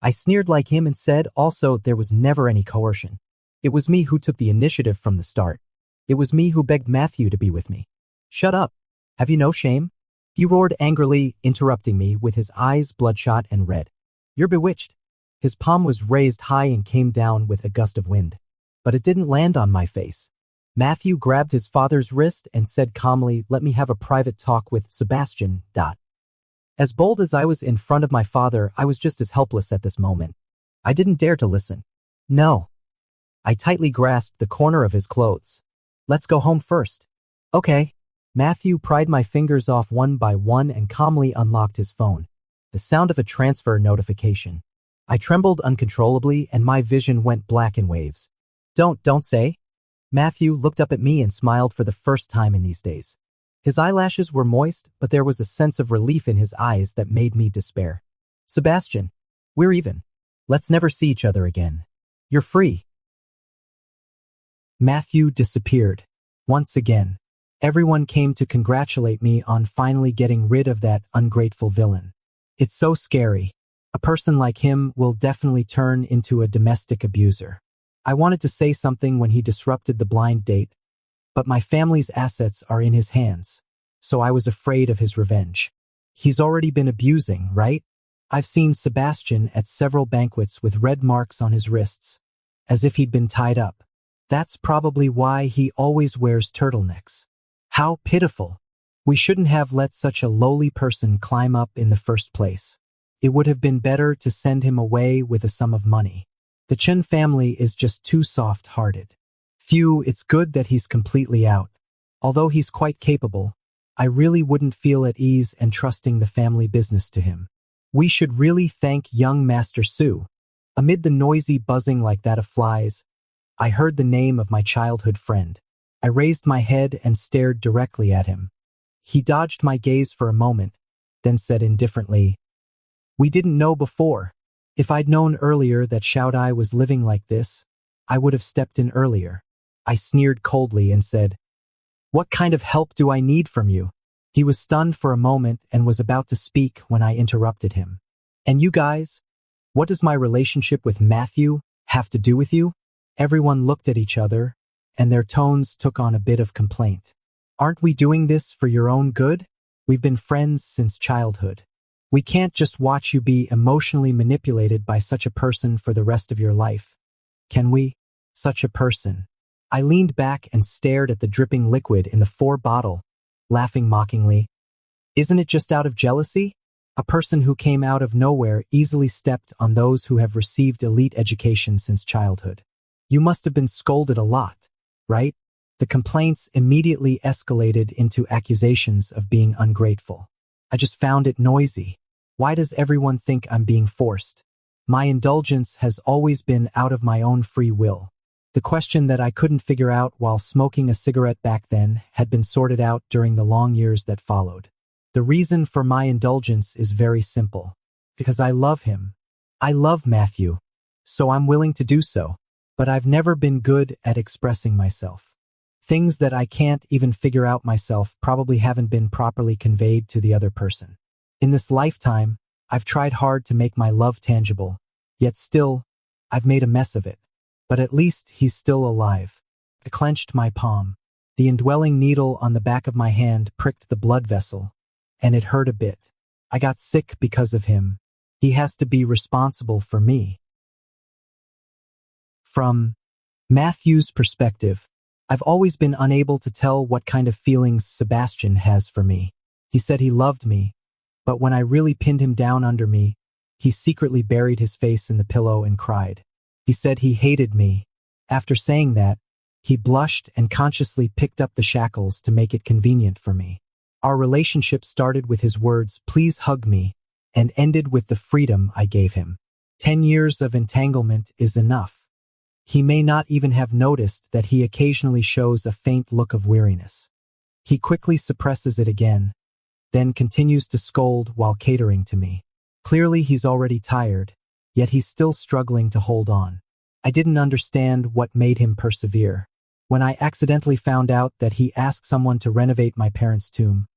I sneered like him and said, also, there was never any coercion. It was me who took the initiative from the start. It was me who begged Matthew to be with me. Shut up. Have you no shame? He roared angrily, interrupting me with his eyes bloodshot and red. You're bewitched. His palm was raised high and came down with a gust of wind. But it didn't land on my face. Matthew grabbed his father's wrist and said calmly, let me have a private talk with Sebastian. As bold as I was in front of my father, I was just as helpless at this moment. I didn't dare to listen. No. I tightly grasped the corner of his clothes. Let's go home first. Okay. Matthew pried my fingers off one by one and calmly unlocked his phone. The sound of a transfer notification. I trembled uncontrollably and my vision went black in waves. Don't say. Matthew looked up at me and smiled for the first time in these days. His eyelashes were moist, but there was a sense of relief in his eyes that made me despair. Sebastian, we're even. Let's never see each other again. You're free. Matthew disappeared. Once again, everyone came to congratulate me on finally getting rid of that ungrateful villain. It's so scary. A person like him will definitely turn into a domestic abuser. I wanted to say something when he disrupted the blind date, but my family's assets are in his hands, so I was afraid of his revenge. He's already been abusing, right? I've seen Sebastian at several banquets with red marks on his wrists, as if he'd been tied up. That's probably why he always wears turtlenecks. How pitiful. We shouldn't have let such a lowly person climb up in the first place. It would have been better to send him away with a sum of money. The Chen family is just too soft-hearted. Phew, it's good that he's completely out. Although he's quite capable, I really wouldn't feel at ease entrusting the family business to him. We should really thank young Master Su. Amid the noisy buzzing like that of flies, I heard the name of my childhood friend. I raised my head and stared directly at him. He dodged my gaze for a moment, then said indifferently, we didn't know before. If I'd known earlier that Yaoi was living like this, I would have stepped in earlier. I sneered coldly and said, what kind of help do I need from you? He was stunned for a moment and was about to speak when I interrupted him. And you guys? What does my relationship with Matthew have to do with you? Everyone looked at each other, and their tones took on a bit of complaint. Aren't we doing this for your own good? We've been friends since childhood. We can't just watch you be emotionally manipulated by such a person for the rest of your life. Can we? Such a person. I leaned back and stared at the dripping liquid in the 4 bottle, laughing mockingly. Isn't it just out of jealousy? A person who came out of nowhere easily stepped on those who have received elite education since childhood. You must have been scolded a lot, right? The complaints immediately escalated into accusations of being ungrateful. I just found it noisy. Why does everyone think I'm being forced? My indulgence has always been out of my own free will. The question that I couldn't figure out while smoking a cigarette back then had been sorted out during the long years that followed. The reason for my indulgence is very simple. Because I love him. I love Matthew. So I'm willing to do so. But I've never been good at expressing myself. Things that I can't even figure out myself probably haven't been properly conveyed to the other person. In this lifetime, I've tried hard to make my love tangible, yet still, I've made a mess of it. But at least he's still alive. I clenched my palm. The indwelling needle on the back of my hand pricked the blood vessel, and it hurt a bit. I got sick because of him. He has to be responsible for me. From Matthew's perspective, I've always been unable to tell what kind of feelings Sebastian has for me. He said he loved me, but when I really pinned him down under me, he secretly buried his face in the pillow and cried. He said he hated me. After saying that, he blushed and consciously picked up the shackles to make it convenient for me. Our relationship started with his words, "Please hug me," and ended with the freedom I gave him. 10 years of entanglement is enough. He may not even have noticed that he occasionally shows a faint look of weariness. He quickly suppresses it again, then continues to scold while catering to me. Clearly he's already tired, yet he's still struggling to hold on. I didn't understand what made him persevere. When I accidentally found out that he asked someone to renovate my parents' tomb,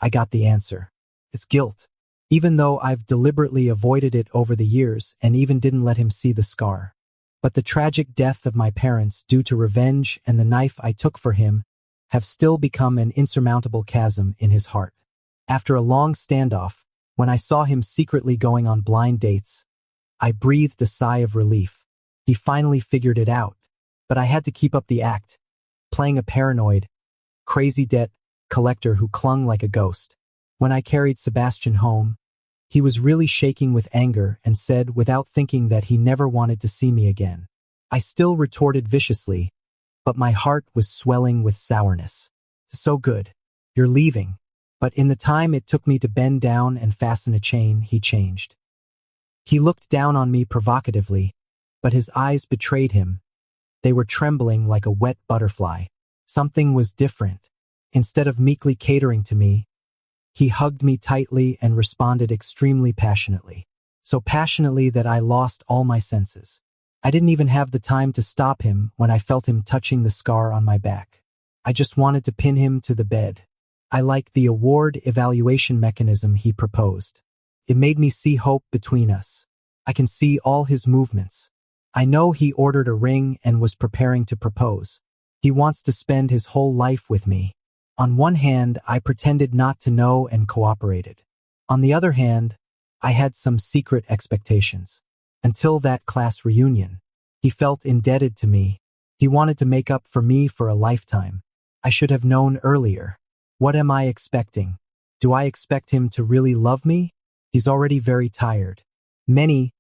I got the answer. It's guilt. Even though I've deliberately avoided it over the years and even didn't let him see the scar. But the tragic death of my parents due to revenge and the knife I took for him have still become an insurmountable chasm in his heart. After a long standoff, when I saw him secretly going on blind dates, I breathed a sigh of relief. He finally figured it out, but I had to keep up the act, playing a paranoid, crazy debt collector who clung like a ghost. When I carried Sebastian home, he was really shaking with anger and said without thinking that he never wanted to see me again. I still retorted viciously, but my heart was swelling with sourness. So good. You're leaving. But in the time it took me to bend down and fasten a chain, he changed. He looked down on me provocatively, but his eyes betrayed him. They were trembling like a wet butterfly. Something was different. Instead of meekly catering to me, he hugged me tightly and responded extremely passionately. So passionately that I lost all my senses. I didn't even have the time to stop him when I felt him touching the scar on my back. I just wanted to pin him to the bed. I liked the award evaluation mechanism he proposed. It made me see hope between us. I can see all his movements. I know he ordered a ring and was preparing to propose. He wants to spend his whole life with me. On one hand, I pretended not to know and cooperated. On the other hand, I had some secret expectations. Until that class reunion, he felt indebted to me. He wanted to make up for me for a lifetime. I should have known earlier. What am I expecting? Do I expect him to really love me? He's already very tired. Many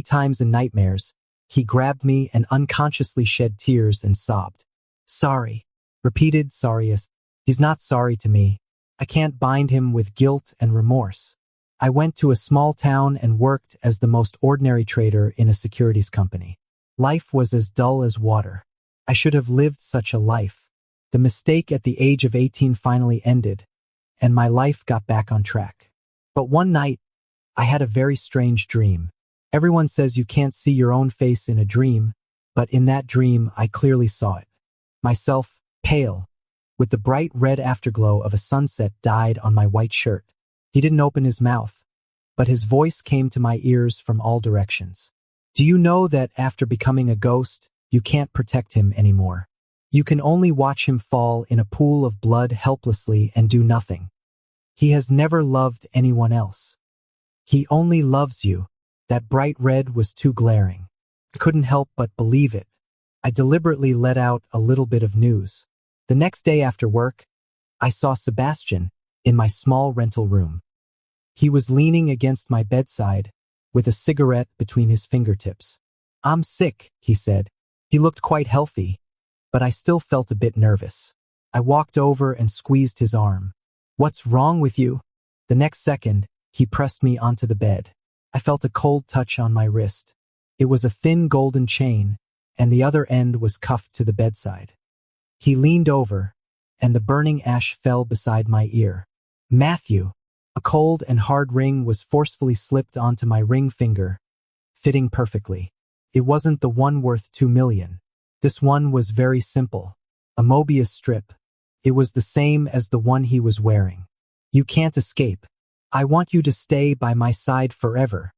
times in nightmares, he grabbed me and unconsciously shed tears and sobbed. Sorry. Repeated sorriest. He's not sorry to me. I can't bind him with guilt and remorse. I went to a small town and worked as the most ordinary trader in a securities company. Life was as dull as water. I should have lived such a life. The mistake at the age of 18 finally ended, and my life got back on track. But one night, I had a very strange dream. Everyone says you can't see your own face in a dream, but in that dream I clearly saw it. Myself, pale, with the bright red afterglow of a sunset dyed on my white shirt. He didn't open his mouth, but his voice came to my ears from all directions. Do you know that after becoming a ghost, you can't protect him anymore? You can only watch him fall in a pool of blood helplessly and do nothing. He has never loved anyone else. He only loves you. That bright red was too glaring. I couldn't help but believe it. I deliberately let out a little bit of news. The next day after work, I saw Sebastian in my small rental room. He was leaning against my bedside with a cigarette between his fingertips. I'm sick, he said. He looked quite healthy, but I still felt a bit nervous. I walked over and squeezed his arm. "What's wrong with you?" The next second, he pressed me onto the bed. I felt a cold touch on my wrist. It was a thin golden chain, and the other end was cuffed to the bedside. He leaned over, and the burning ash fell beside my ear. "Matthew!" A cold and hard ring was forcefully slipped onto my ring finger, fitting perfectly. It wasn't the one worth 2 million. This one was very simple. A Mobius strip. It was the same as the one he was wearing. "You can't escape. I want you to stay by my side forever."